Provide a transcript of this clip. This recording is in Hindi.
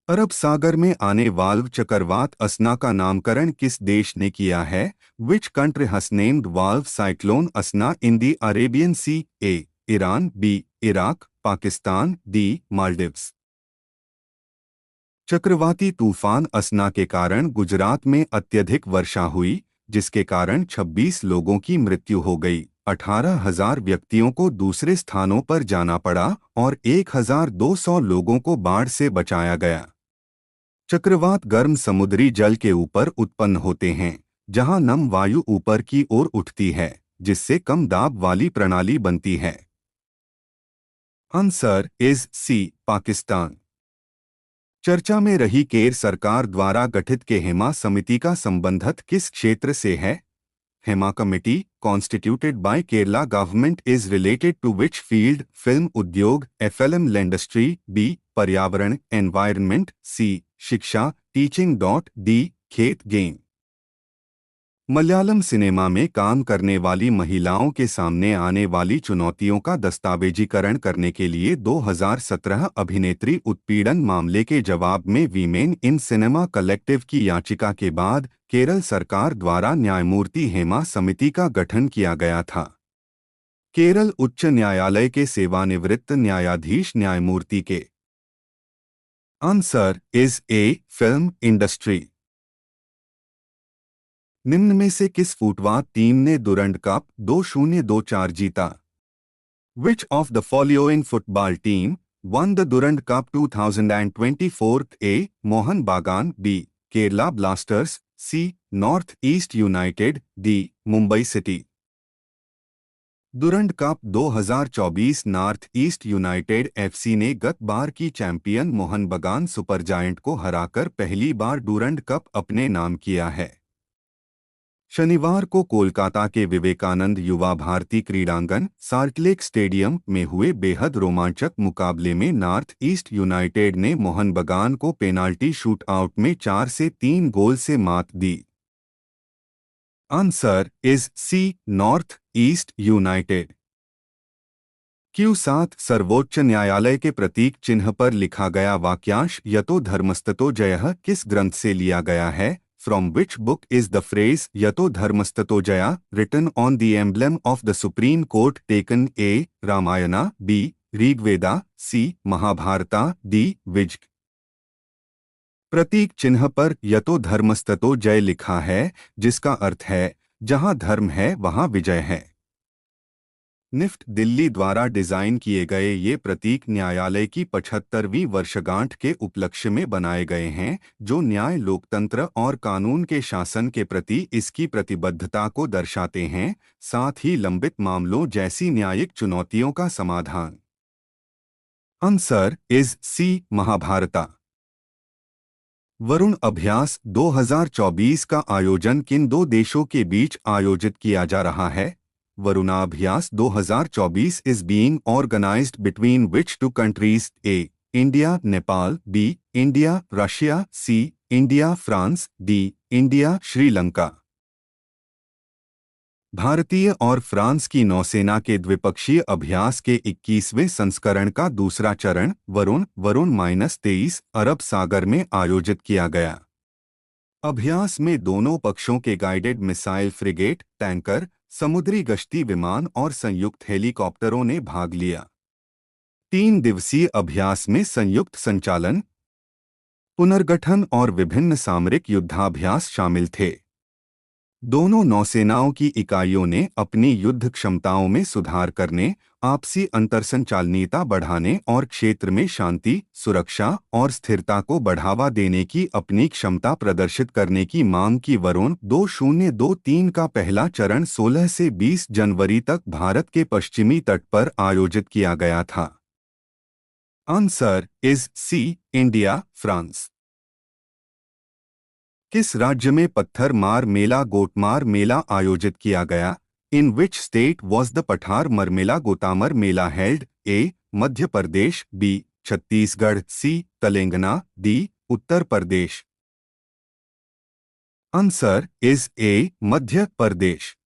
अरब सागर में आने वाल्व चक्रवात असना का नामकरण किस देश ने किया है? Which country has named valve cyclone Asna in the Arabian Sea? A Iran, B Iraq, Pakistan, D Maldives. चक्रवाती तूफान असना के कारण गुजरात में अत्यधिक वर्षा हुई, जिसके कारण 26 लोगों की मृत्यु हो गई। 18,000 व्यक्तियों को दूसरे स्थानों पर जाना पड़ा और 1,200 लोगों को बाढ़ से बचाया गया। चक्रवात गर्म समुद्री जल के ऊपर उत्पन्न होते हैं, जहां नम वायु ऊपर की ओर उठती है, जिससे कम दाब वाली प्रणाली बनती है। Answer is C, Pakistan. चर्चा में रही केर सरकार द्वारा गठित के हेमा समिति का संबंधत किस क्षेत्र से है? Hema committee constituted by Kerala government is related to which field? Film उद्योग, एफएलएम इंडस्ट्री, बी पर्यावरण एनवायरनमेंट, सी शिक्षा टीचिंग डॉट डी खेत गेम। मलयालम सिनेमा में काम करने वाली महिलाओं के सामने आने वाली चुनौतियों का दस्तावेजीकरण करने के लिए 2017 अभिनेत्री उत्पीड़न मामले के जवाब में वीमेन इन सिनेमा कलेक्टिव की याचिका के बाद केरल सरकार द्वारा न्यायमूर्ति हेमा समिति का गठन किया गया था। केरल उच्च न्यायालय के सेवानिवृत्त न्यायाधीश न्यायमूर्ति के। Answer is A, film industry. निम्न में से किस फुटबॉल टीम ने दुरंड कप 2024 जीता? Which of the following football team won the Durand Cup 2024? A Mohan Bagan, B Kerala Blasters, C North East United, D Mumbai City. Durand Cup 2024 North East United FC ने गत बार की चैंपियन मोहन बगान सुपरजायंट को हराकर पहली बार डुरंड कप अपने नाम किया है। शनिवार को कोलकाता के विवेकानंद युवा भारती क्रीड़ांगन साल्टलेक स्टेडियम में हुए बेहद रोमांचक मुकाबले में नॉर्थ ईस्ट यूनाइटेड ने मोहन बगान को पेनाल्टी शूटआउट में 4 से 3 गोल से मात दी। Answer is C, North East United. Q7 सर्वोच्च न्यायालय के प्रतीक चिन्ह पर लिखा गया वाक्यांश यतो धर्मस्ततो जयः किस ग्रंथ से लिया गया है? From which book is the phrase Yato Dharmastato Jaya written on the emblem of the Supreme Court taken? A. Ramayana, B. Rigveda, C. Mahabharata, D. विजय। प्रतीक चिन्ह पर यतो धर्मस्ततो जय लिखा है, जिसका अर्थ है जहां धर्म है वहां विजय है। निफ्ट दिल्ली द्वारा डिजाइन किए गए ये प्रतीक न्यायालय की 75वीं वर्षगांठ के उपलक्ष्य में बनाए गए हैं, जो न्याय, लोकतंत्र और कानून के शासन के प्रति इसकी प्रतिबद्धता को दर्शाते हैं, साथ ही लंबित मामलों जैसी न्यायिक चुनौतियों का समाधान। आंसर इज सी, महाभारता। वरुण अभ्यास 2024 का आयोजन किन दो देशों के बीच आयोजित किया जा रहा है? वरुणाभ्यास 2024 is being organized between which two countries? A. India, Nepal, B. India, Russia, C. India, France, D. India, Sri Lanka. भारतीय और फ्रांस की नौसेना के द्विपक्षीय अभ्यास के 21वें संस्करण का दूसरा चरण वरुण -23 अरब सागर में आयोजित किया गया। अभ्यास में दोनों पक्षों के गाइडेड मिसाइल फ्रिगेट, टैंकर, समुद्री गश्ती विमान और संयुक्त हेलीकॉप्टरों ने भाग लिया। 3 दिवसीय अभ्यास में संयुक्त संचालन, पुनर्गठन और विभिन्न सामरिक युद्धाभ्यास शामिल थे। दोनों नौसेनाओं की इकाइयों ने अपनी युद्ध क्षमताओं में सुधार करने, आपसी अंतरसंचालनीयता बढ़ाने और क्षेत्र में शांति, सुरक्षा और स्थिरता को बढ़ावा देने की अपनी क्षमता प्रदर्शित करने की मांग की। वरुण 2023 का पहला चरण 16 से 20 जनवरी तक भारत के पश्चिमी तट पर आयोजित किया गया था। Answer is C, India, France. किस राज्य में पत्थर मार मेला गोटमार मेला आयोजित किया गया? In which state was the पठार मरमेला Gotmar Mela held? A. Madhya Pradesh, B. Chhattisgarh, C. Telangana, D. Uttar Pradesh. Answer is A, Madhya Pradesh.